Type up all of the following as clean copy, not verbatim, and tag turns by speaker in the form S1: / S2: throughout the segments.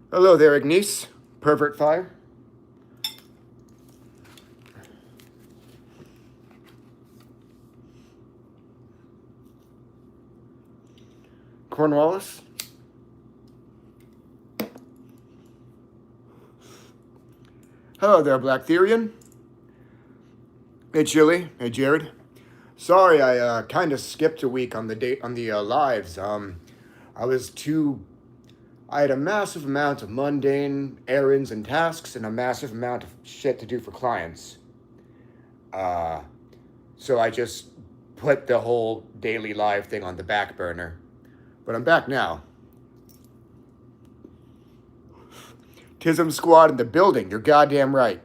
S1: Hello there, Ignice. Pervert Fire. Cornwallis. Hello there, Black Therian. Hey, Chili. Hey, Jared. Sorry, I kind of skipped a week on the lives. I had a massive amount of mundane errands and tasks, and a massive amount of shit to do for clients. So I just put the whole daily live thing on the back burner. But I'm back now. Tism Squad in the building. You're goddamn right.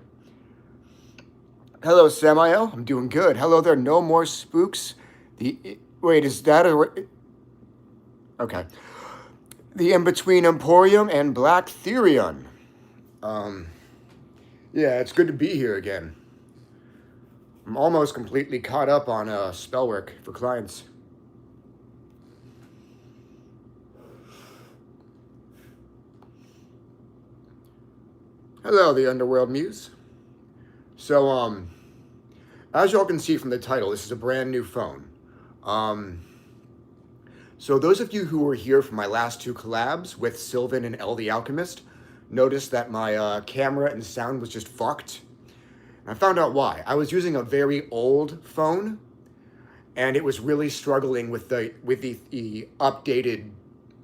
S1: Hello, Samael. I'm doing good. Hello there. No more spooks. Wait, is that a... Okay. The In-Between Emporium and Black Therion. Yeah, it's good to be here again. I'm almost completely caught up on spell work for clients. Hello, the Underworld Muse. So, as y'all can see from the title, this is a brand new phone. So those of you who were here for my last two collabs with Sylvan and El the Alchemist noticed that my camera and sound was just fucked. And I found out why. I was using a very old phone, and it was really struggling with the updated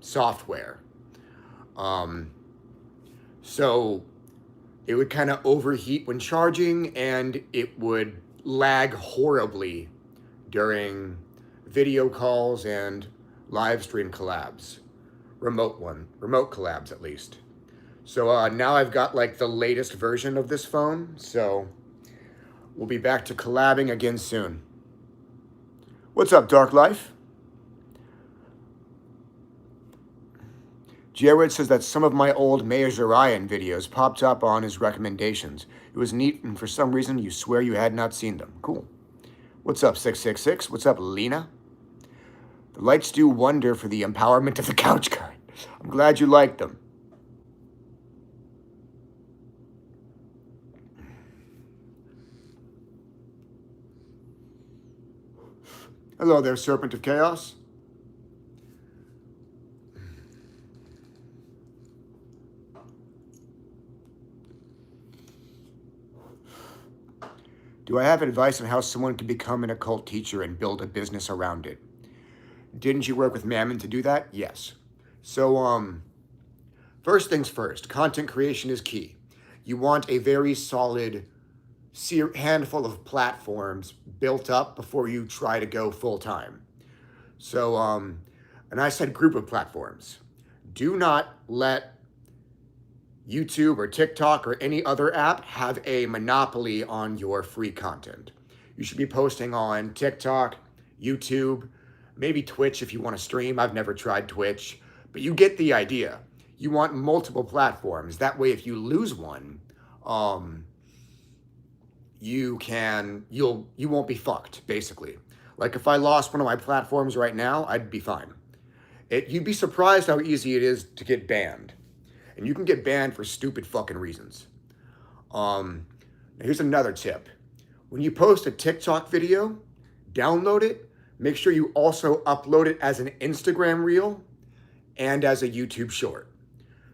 S1: software. So it would kind of overheat when charging, and it would lag horribly during video calls and live stream collabs. Remote collabs at least. So now I've got like the latest version of this phone, so we'll be back to collabing again soon. What's up, Dark Life? Jared says that some of my old Meijerian videos popped up on his recommendations. It was neat, and for some reason you swear you had not seen them. Cool. What's up, 666? What's up, Lena? The lights do wonder for the empowerment of the couch card. I'm glad you liked them. Hello there, Serpent of Chaos. Do I have advice on how someone can become an occult teacher and build a business around it? Didn't you work with Mammon to do that? Yes. So, first things first, content creation is key. You want a very solid handful of platforms built up before you try to go full-time. So, and I said group of platforms. Do not let YouTube or TikTok or any other app have a monopoly on your free content. You should be posting on TikTok, YouTube, maybe Twitch if you want to stream. I've never tried Twitch, but you get the idea. You want multiple platforms. That way, if you lose one, you won't be fucked, basically. Like if I lost one of my platforms right now, I'd be fine. You'd be surprised how easy it is to get banned. And you can get banned for stupid fucking reasons. Here's another tip. When you post a TikTok video, download it. Make sure you also upload it as an Instagram reel and as a YouTube short.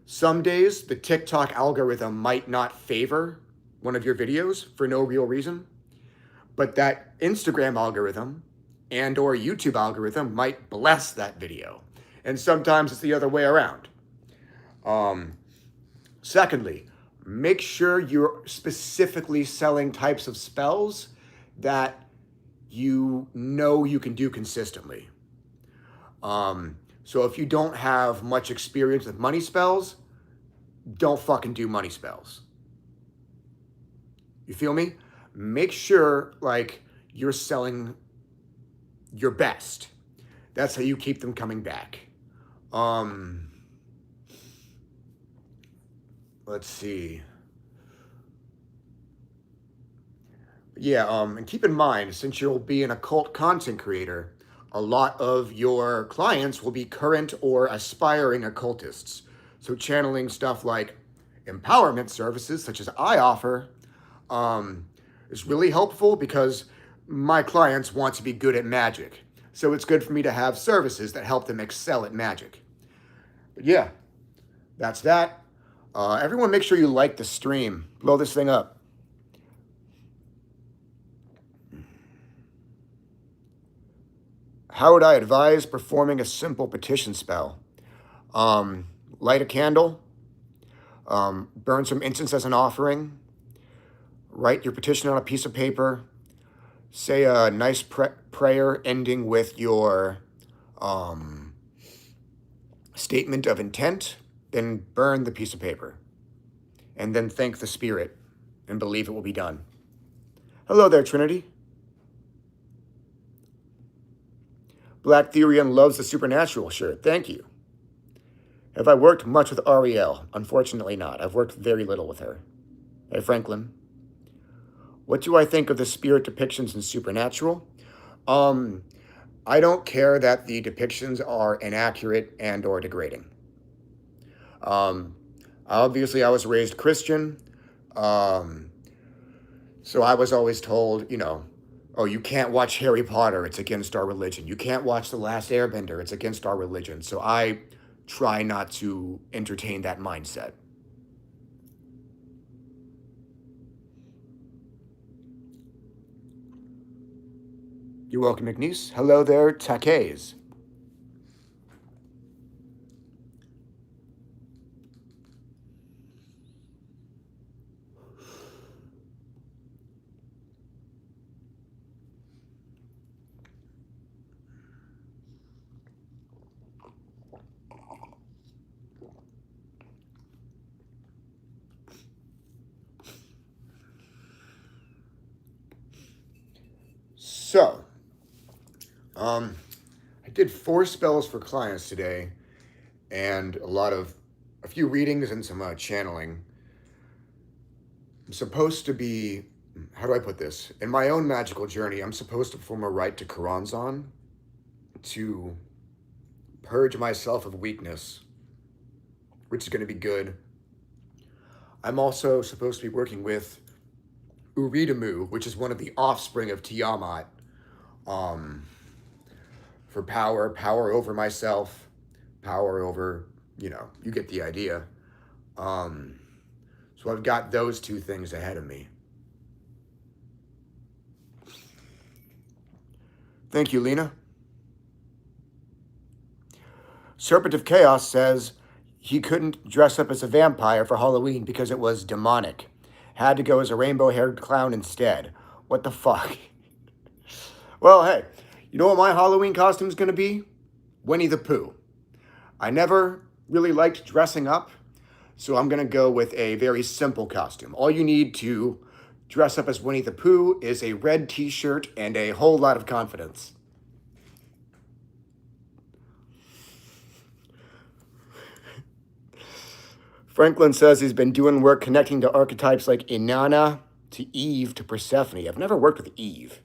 S1: Some days, the TikTok algorithm might not favor one of your videos for no real reason, but that Instagram algorithm and or YouTube algorithm might bless that video. And sometimes it's the other way around. Secondly, make sure you're specifically selling types of spells that you know you can do consistently. So if you don't have much experience with money spells, don't fucking do money spells. You feel me? Make sure like you're selling your best. That's how you keep them coming back. Let's see. Yeah, and keep in mind, since you'll be an occult content creator, a lot of your clients will be current or aspiring occultists. So channeling stuff like empowerment services, such as I offer, is really helpful because my clients want to be good at magic. So it's good for me to have services that help them excel at magic. But yeah, that's that. Everyone make sure you like the stream. Blow this thing up. How would I advise performing a simple petition spell? Light a candle, burn some incense as an offering, write your petition on a piece of paper, say a nice prayer ending with your statement of intent, then burn the piece of paper, and then thank the spirit and believe it will be done. Hello there, Trinity. Black Therian loves the supernatural. Sure, thank you. Have I worked much with Ariel? Unfortunately not. I've worked very little with her. Hey, Franklin. What do I think of the spirit depictions in Supernatural? I don't care that the depictions are inaccurate and or degrading. Obviously, I was raised Christian, so I was always told, oh, you can't watch Harry Potter, it's against our religion. You can't watch The Last Airbender, it's against our religion. So I try not to entertain that mindset. You're welcome, McNeese. Hello there, Takes. So, I did 4 spells for clients today, and a few readings and some channeling. I'm supposed to be, how do I put this? In my own magical journey, I'm supposed to perform a rite to Karanzan to purge myself of weakness, which is going to be good. I'm also supposed to be working with Uridamu, which is one of the offspring of Tiamat, for power over myself, power over, you get the idea. So I've got those 2 things ahead of me. Thank you, Lena. Serpent of Chaos says he couldn't dress up as a vampire for Halloween because it was demonic. Had to go as a rainbow-haired clown instead. What the fuck? Well, hey, you know what my Halloween costume's gonna be? Winnie the Pooh. I never really liked dressing up, so I'm gonna go with a very simple costume. All you need to dress up as Winnie the Pooh is a red t-shirt and a whole lot of confidence. Franklin says he's been doing work connecting to archetypes like Inanna to Eve to Persephone. I've never worked with Eve.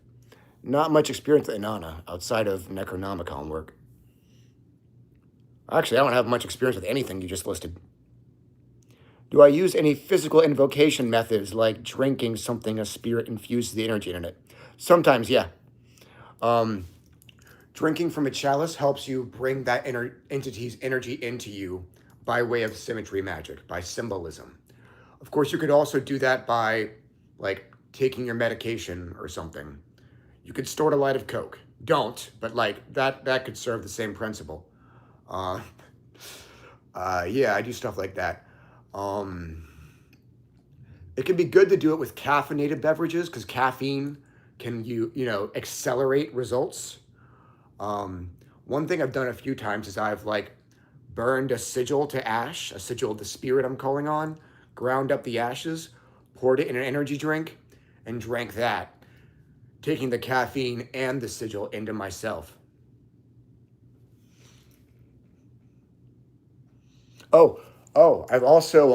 S1: Not much experience with Inanna outside of Necronomicon work. Actually, I don't have much experience with anything you just listed. Do I use any physical invocation methods like drinking something a spirit infuses the energy in it? Sometimes, yeah. Drinking from a chalice helps you bring that entity's energy into you by way of symmetry magic, by symbolism. Of course, you could also do that by, taking your medication or something. You could snort a light of Coke. Don't, but, that could serve the same principle. Yeah, I do stuff like that. It can be good to do it with caffeinated beverages because caffeine can, accelerate results. One thing I've done a few times is I've, burned a sigil to ash, a sigil of the spirit I'm calling on, ground up the ashes, poured it in an energy drink, and drank that, taking the caffeine and the sigil into myself. Oh, I've also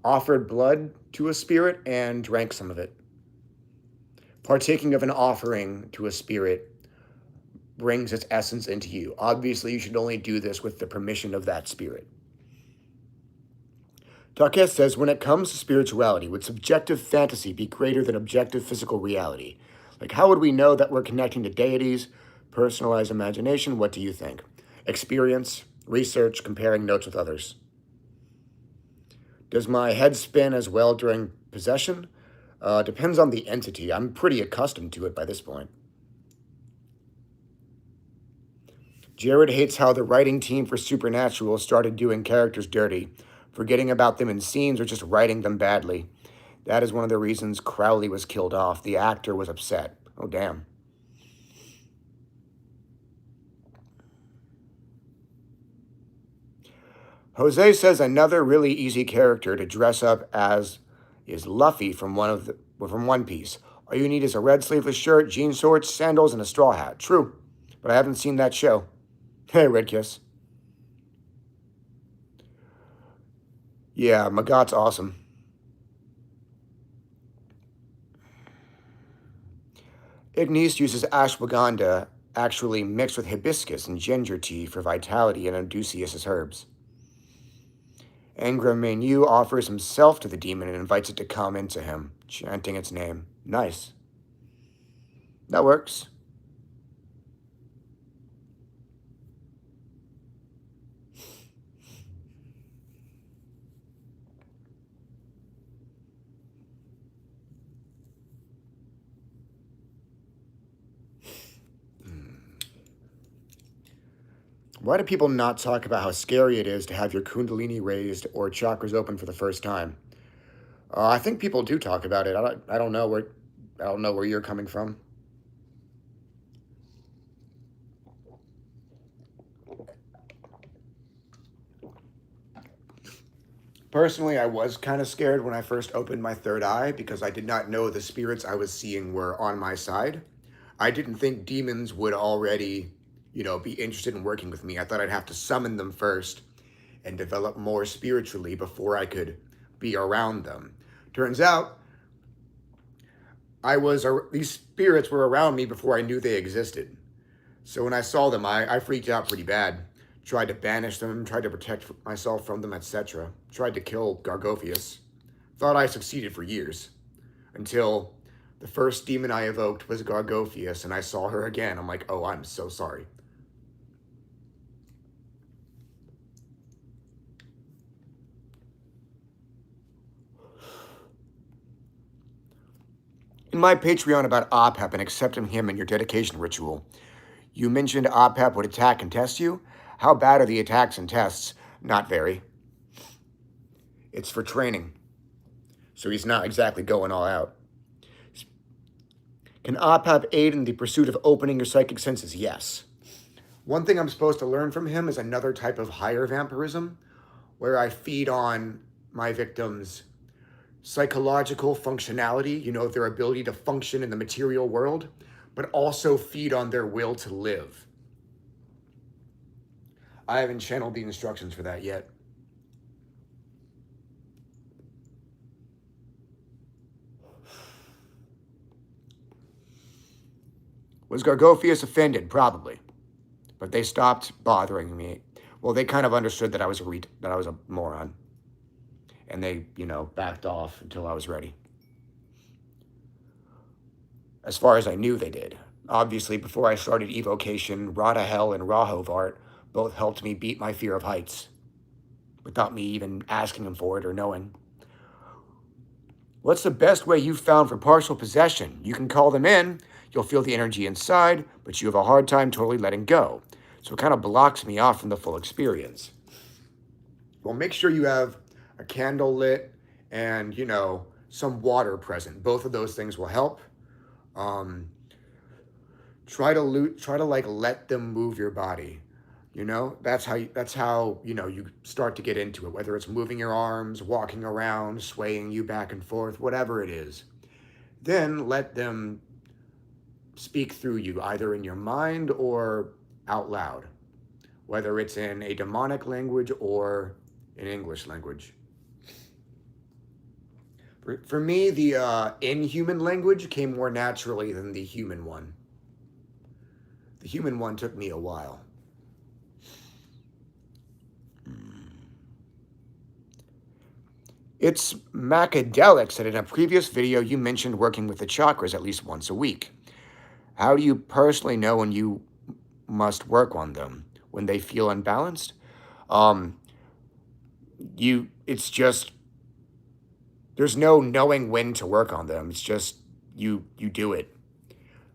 S1: offered blood to a spirit and drank some of it. Partaking of an offering to a spirit brings its essence into you. Obviously, you should only do this with the permission of that spirit. Darkest says, when it comes to spirituality, would subjective fantasy be greater than objective physical reality? Like, how would we know that we're connecting to deities? Personalized imagination? What do you think? Experience, research, comparing notes with others. Does my head spin as well during possession? Depends on the entity. I'm pretty accustomed to it by this point. Jared hates how the writing team for Supernatural started doing characters dirty, forgetting about them in scenes or just writing them badly. That is one of the reasons Crowley was killed off. The actor was upset. Oh, damn. Jose says another really easy character to dress up as is Luffy from One Piece. All you need is a red sleeveless shirt, jean shorts, sandals, and a straw hat. True, but I haven't seen that show. Hey, Red Kiss. Yeah, Magat's awesome. Ignis uses ashwagandha actually mixed with hibiscus and ginger tea for vitality and Odysseus' herbs. Angra Mainyu offers himself to the demon and invites it to come into him, chanting its name. Nice. That works. Why do people not talk about how scary it is to have your kundalini raised or chakras open for the first time? I think people do talk about it. I don't know where you're coming from. Personally, I was kind of scared when I first opened my third eye because I did not know the spirits I was seeing were on my side. I didn't think demons would already, be interested in working with me. I thought I'd have to summon them first and develop more spiritually before I could be around them. Turns out, these spirits were around me before I knew they existed. So when I saw them, I freaked out pretty bad. Tried to banish them, tried to protect myself from them, etc. Tried to kill Gargophius. Thought I succeeded for years. Until the first demon I evoked was Gargophius, and I saw her again. I'm like, oh, I'm so sorry. In my Patreon about Apep and accepting him in your dedication ritual, you mentioned Apep would attack and test you. How bad are the attacks and tests? Not very. It's for training. So he's not exactly going all out. Can Apep aid in the pursuit of opening your psychic senses? Yes. One thing I'm supposed to learn from him is another type of higher vampirism, where I feed on my victims' psychological functionality, their ability to function in the material world, but also feed on their will to live. I haven't channeled the instructions for that yet. Was Gargophius offended? Probably. But they stopped bothering me. Well, they kind of understood that I was a moron. And they, backed off until I was ready. As far as I knew, they did. Obviously, before I started Evocation, Radahel and Rahovart both helped me beat my fear of heights, without me even asking them for it or knowing. What's the best way you've found for partial possession? You can call them in, you'll feel the energy inside, but you have a hard time totally letting go. So it kind of blocks me off from the full experience. Well, make sure you have a candle lit and, some water present. Both of those things will help. Try to let them move your body. That's how you start to get into it, whether it's moving your arms, walking around, swaying you back and forth, whatever it is. Then let them speak through you, either in your mind or out loud, whether it's in a demonic language or an English language. For me, the inhuman language came more naturally than the human one. The human one took me a while. It's Macadelic said in a previous video you mentioned working with the chakras at least once a week. How do you personally know when you must work on them? When they feel unbalanced? Um, it's just, there's no knowing when to work on them. It's just, you do it.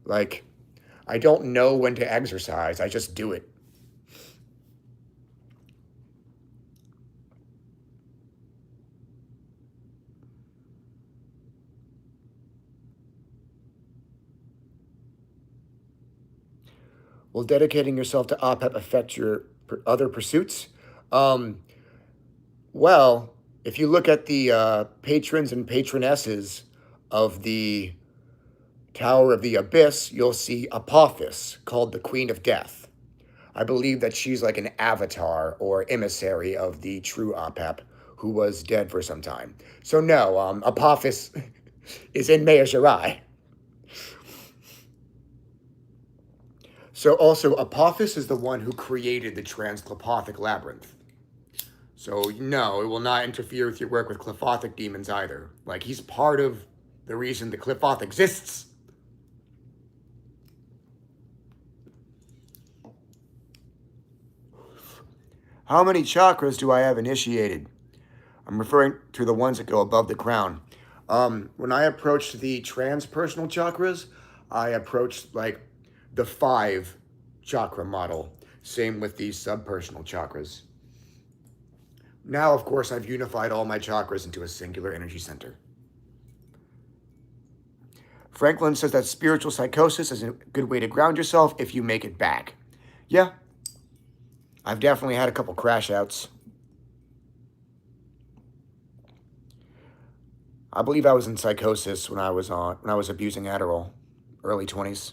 S1: Like, I don't know when to exercise. I just do it. Will dedicating yourself to OPEP affect your other pursuits? Um, well, if you look at the patrons and patronesses of the Tower of the Abyss, you'll see Apophis, called the Queen of Death. I believe that she's like an avatar or emissary of the true Apep, who was dead for some time. So no, Apophis is in Mea Shirai. So also, Apophis is the one who created the transclopothic labyrinth. So no, it will not interfere with your work with Clefothic demons either. Like, he's part of the reason the Clefoth exists. How many chakras do I have initiated? I'm referring to the ones that go above the crown. When I approached the transpersonal chakras, I approached like the 5 chakra model. Same with the subpersonal chakras. Now, of course, I've unified all my chakras into a singular energy center. Franklin says that spiritual psychosis is a good way to ground yourself if you make it back. Yeah, I've definitely had a couple crash outs. I believe I was in psychosis when I was abusing Adderall, early 20s.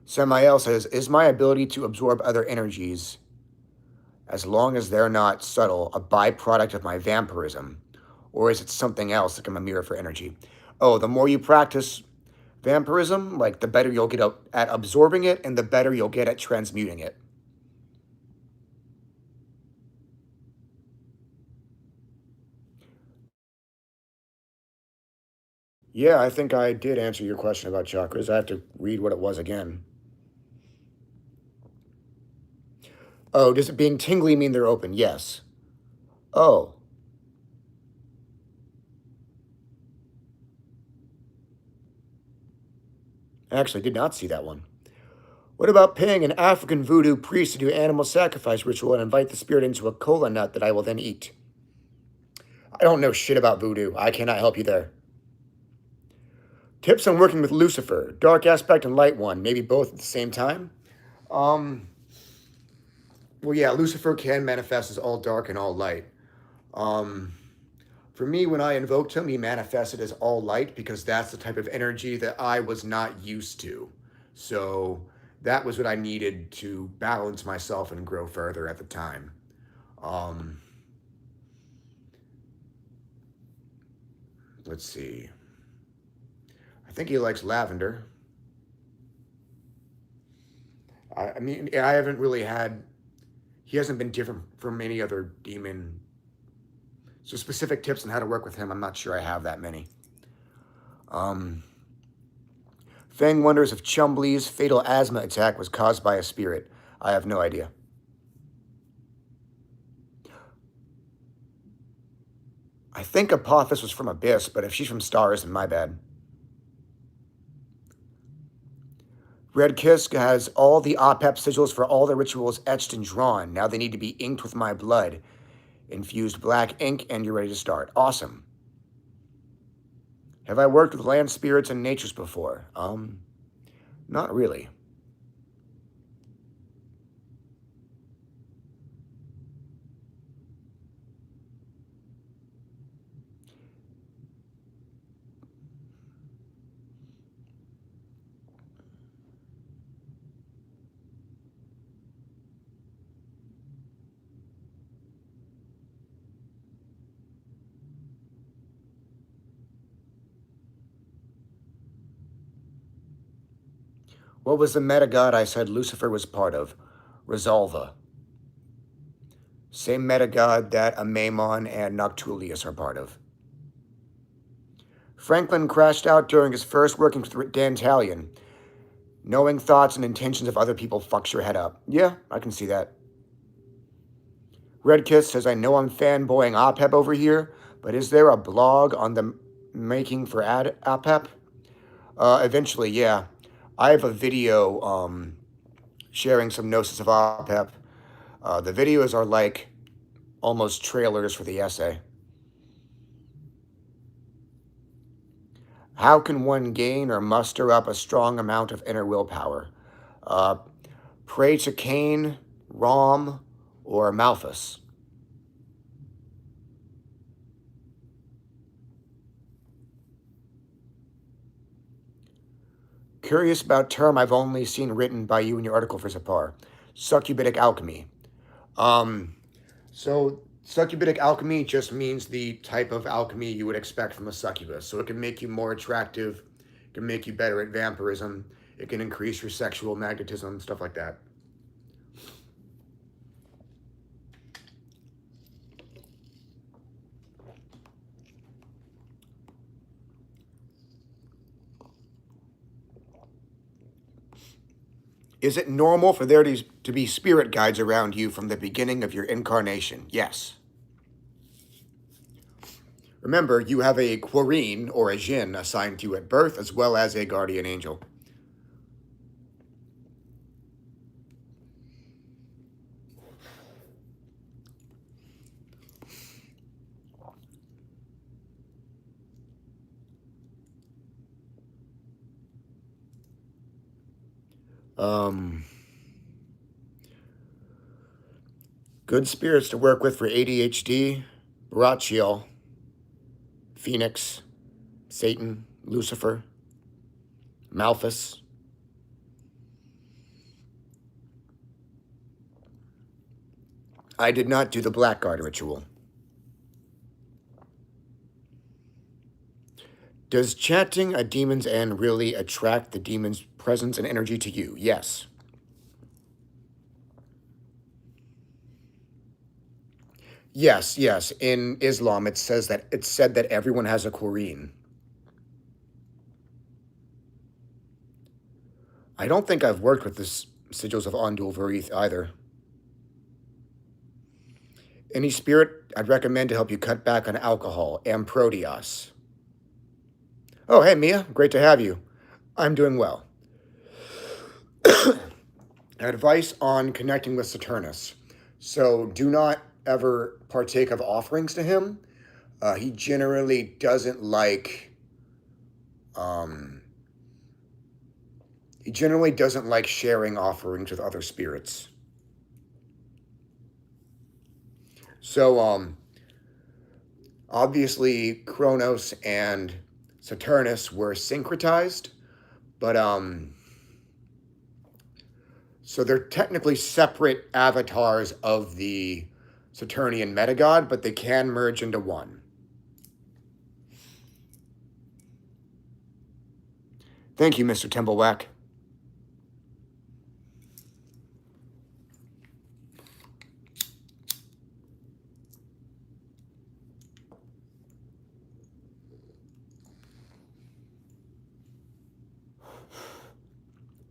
S1: Samael says, is my ability to absorb other energies, as long as they're not subtle, a byproduct of my vampirism? Or is it something else, like I'm a mirror for energy? Oh, the more you practice vampirism, like the better you'll get at absorbing it and the better you'll get at transmuting it. Yeah, I think I did answer your question about chakras. I have to read what it was again. Oh, does it being tingly mean they're open? Yes. Oh. I actually did not see that one. What about paying an African voodoo priest to do animal sacrifice ritual and invite the spirit into a cola nut that I will then eat? I don't know shit about voodoo. I cannot help you there. Tips on working with Lucifer, dark aspect and light one, maybe both at the same time? Well, yeah, Lucifer can manifest as all dark and all light. For me, when I invoked him, he manifested as all light because that's the type of energy that I was not used to. So that was what I needed to balance myself and grow further at the time. Let's see. I think he likes lavender. I mean, I haven't really had. He hasn't been different from any other demon. So specific tips on how to work with him, I'm not sure I have that many. Fang wonders if Chumbley's fatal asthma attack was caused by a spirit. I have no idea. I think Apophis was from Abyss, but if she's from Stars, then my bad. Red Kisk has all the OPEP sigils for all the rituals etched and drawn. Now they need to be inked with my blood. Infused black ink, and you're ready to start. Awesome. Have I worked with land spirits and natures before? Not really. What was the meta god I said Lucifer was part of? Resolva. Same meta-god that Amamon and Noctulius are part of. Franklin crashed out during his first working with Dantalion. Knowing thoughts and intentions of other people fucks your head up. Yeah, I can see that. Redkiss says, I know I'm fanboying OPEP over here, but is there a blog on the making for OPEP? Eventually, yeah. I have a video sharing some gnosis of OPEP. The videos are like almost trailers for the essay. How can one gain or muster up a strong amount of inner willpower? Pray to Cain, Rom, or Malthus. Curious about term I've only seen written by you in your article for Zapar. Succubitic alchemy. So succubitic alchemy just means the type of alchemy you would expect from a succubus. So it can make you more attractive, it can make you better at vampirism, it can increase your sexual magnetism, stuff like that. Is it normal for there to be spirit guides around you from the beginning of your incarnation? Yes. Remember, you have a Querine or a Jinn assigned to you at birth, as well as a guardian angel. Good spirits to work with for ADHD, Barachiel, Phoenix, Satan, Lucifer, Malthus. I did not do the Blackguard ritual. Does chanting a demon's end really attract the demon's presence and energy to you? Yes. Yes, yes. In Islam, it's said that everyone has a Quran. I don't think I've worked with the sigils of Ondul Varith either. Any spirit I'd recommend to help you cut back on alcohol, Amprodios. Oh, hey, Mia. Great to have you. I'm doing well. Advice on connecting with Saturnus. So do not ever partake of offerings to him. He generally doesn't like... he generally doesn't like sharing offerings with other spirits. So, obviously, Kronos and Saturnus were syncretized, but, so they're technically separate avatars of the Saturnian metagod, but they can merge into one. Thank you, Mr. Timblewhack.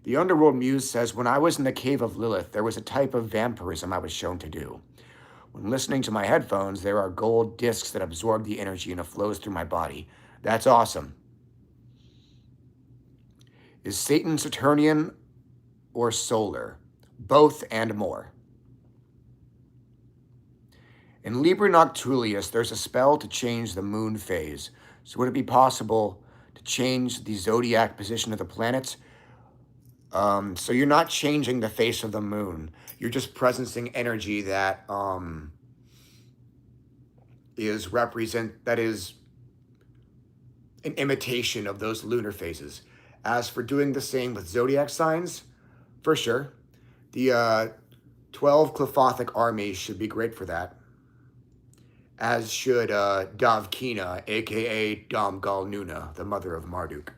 S1: The Underworld Muse says, when I was in the Cave of Lilith, there was a type of vampirism I was shown to do. When listening to my headphones, there are gold discs that absorb the energy and it flows through my body. That's awesome. Is Satan Saturnian or solar? Both and more. In Libra Noctulius, there's a spell to change the moon phase. So would it be possible to change the zodiac position of the planets? So you're not changing the face of the moon. You're just presencing energy that is an imitation of those lunar phases. As for doing the same with zodiac signs, for sure. The 12 Clefothic armies should be great for that. As should Davkina, a.k.a. Dom Galnuna, the mother of Marduk.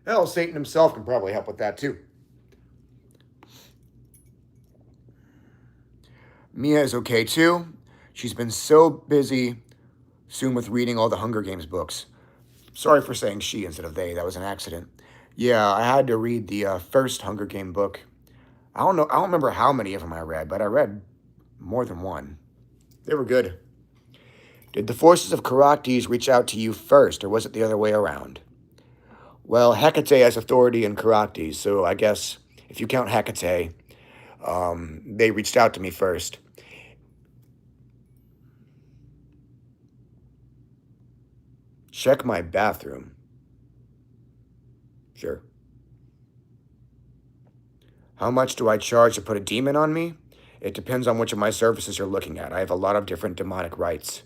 S1: Hell, Satan himself can probably help with that too. Mia is okay too. She's been so busy soon with reading all the Hunger Games books. Sorry for saying she instead of they. That was an accident. Yeah, I had to read the first Hunger Game book. I don't know. I don't remember how many of them I read, but I read more than one. They were good. Did the forces of Caractères reach out to you first, or was it the other way around? Well, Hecate has authority in Caractères, so I guess if you count Hecate, they reached out to me first. Check my bathroom. Sure. How much do I charge to put a demon on me? It depends on which of my services you're looking at. I have a lot of different demonic rites.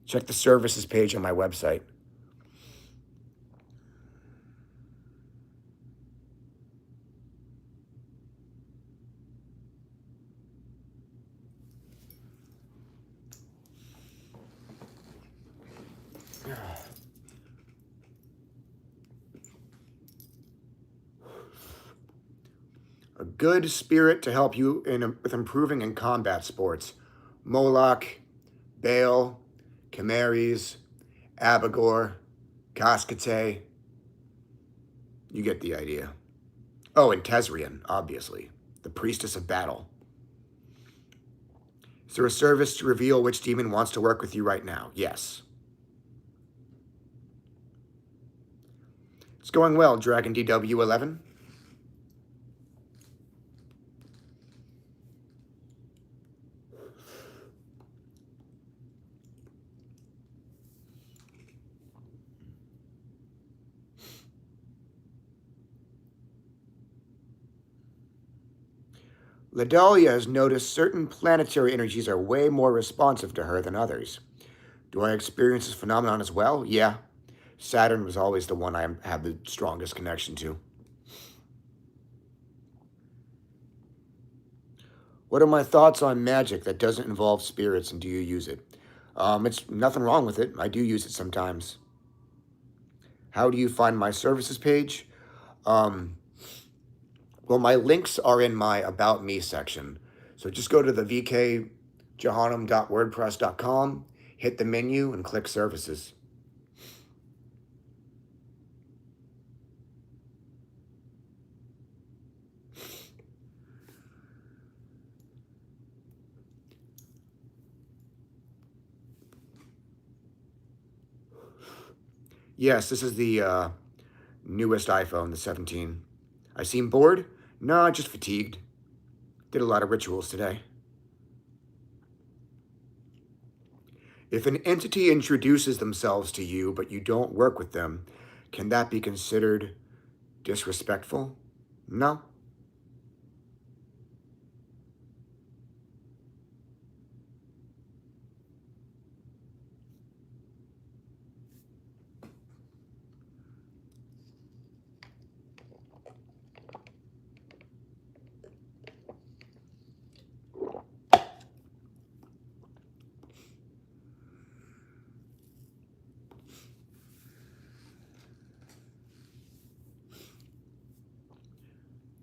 S1: Check the services page on my website. A good spirit to help you with improving in combat sports. Moloch, Baal, Chimeres, Abagor, Cascate. You get the idea. Oh, and Tezrian, obviously. The priestess of battle. Is there a service to reveal which demon wants to work with you right now? Yes. It's going well, Dragon DW11. Ladalia has noticed certain planetary energies are way more responsive to her than others. Do I experience this phenomenon as well? Yeah. Saturn was always the one I have the strongest connection to. What are my thoughts on magic that doesn't involve spirits, and do you use it? It's nothing wrong with it. I do use it sometimes. How do you find my services page? Um, well, my links are in my About Me section. So just go to the vkjohannem.wordpress.com, hit the menu, and click Services. Yes, this is the newest iPhone, the 17. I seem bored? No, just fatigued. Did a lot of rituals today. If an entity introduces themselves to you but you don't work with them, can that be considered disrespectful? No.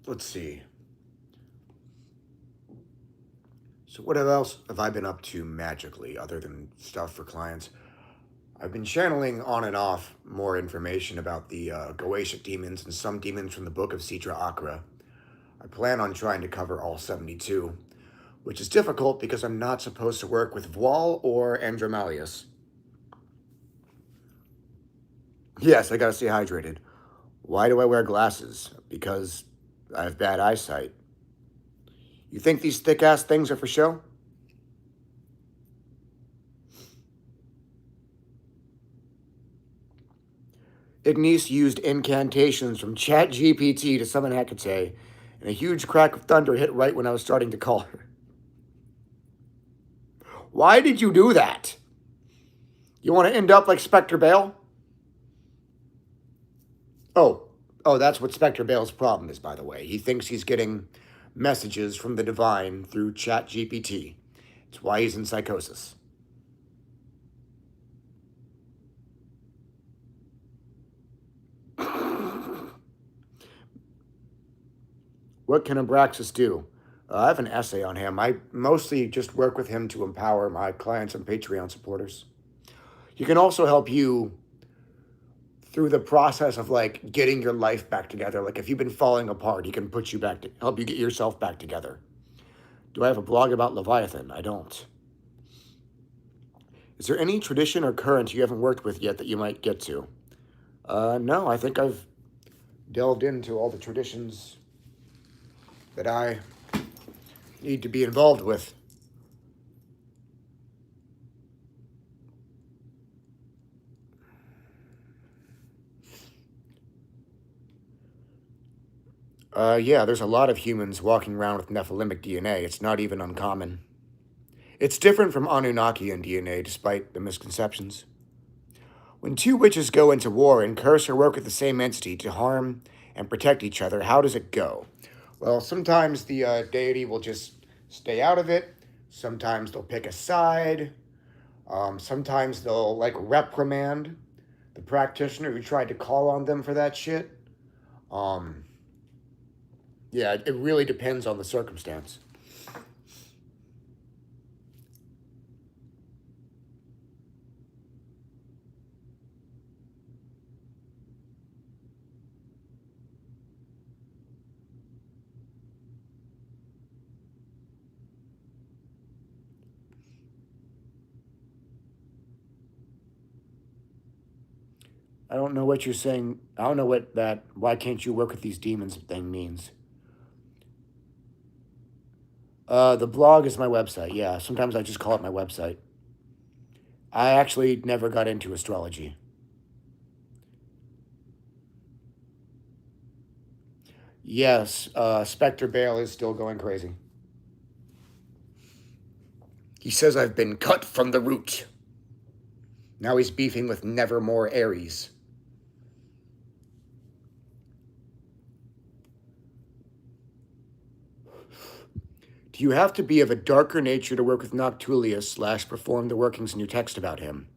S1: Let's see. So what else have I been up to magically other than stuff for clients? I've been channeling on and off more information about the Goetic demons and some demons from the book of Citra Akra. I plan on trying to cover all 72, which is difficult because I'm not supposed to work with Voal or Andromalius. Yes, I gotta stay hydrated. Why do I wear glasses? Because I have bad eyesight. You think these thick-ass things are for show? Ignis used incantations from ChatGPT to summon Hecate, and a huge crack of thunder hit right when I was starting to call her. Why did you do that? You want to end up like Spectre Bale? Oh, that's what Spectre Bale's problem is, by the way. He thinks he's getting messages from the divine through ChatGPT. It's why he's in psychosis. What can Abraxas do? I have an essay on him. I mostly just work with him to empower my clients and Patreon supporters. He can also help you through the process of like getting your life back together. Like if you've been falling apart, he can put you back to help you get yourself back together. Do I have a blog about Leviathan? I don't. Is there any tradition or current you haven't worked with yet that you might get to? No, I think I've delved into all the traditions that I need to be involved with. Yeah, there's a lot of humans walking around with Nephilimic DNA. It's not even uncommon. It's different from Anunnakian DNA, despite the misconceptions. When two witches go into war and curse or work with the same entity to harm and protect each other, how does it go? Well, sometimes the deity will just stay out of it. Sometimes they'll pick a side. Sometimes they'll, like, reprimand the practitioner who tried to call on them for that shit. Yeah, it really depends on the circumstance. I don't know what you're saying. I don't know what that "why can't you work with these demons" thing means. The blog is my website. Yeah, sometimes I just call it my website. I actually never got into astrology. Yes, Spectre Bale is still going crazy. He says I've been cut from the root. Now he's beefing with Nevermore Aries. Do you have to be of a darker nature to work with Noctulius / perform the workings in your text about him?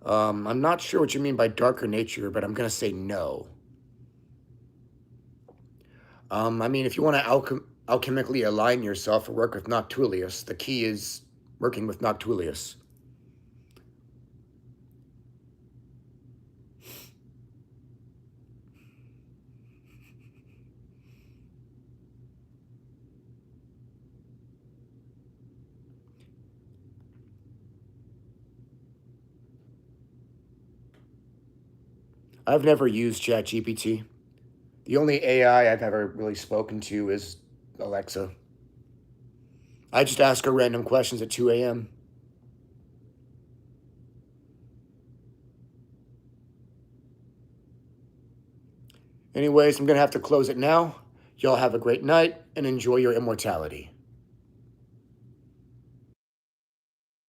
S1: I'm not sure what you mean by darker nature, but I'm going to say no. I mean, if you want to alchemically align yourself or work with Noctulius, the key is working with Noctulius. I've never used ChatGPT. The only AI I've ever really spoken to is Alexa. I just ask her random questions at 2 a.m. Anyways, I'm going to have to close it now. Y'all have a great night and enjoy your immortality.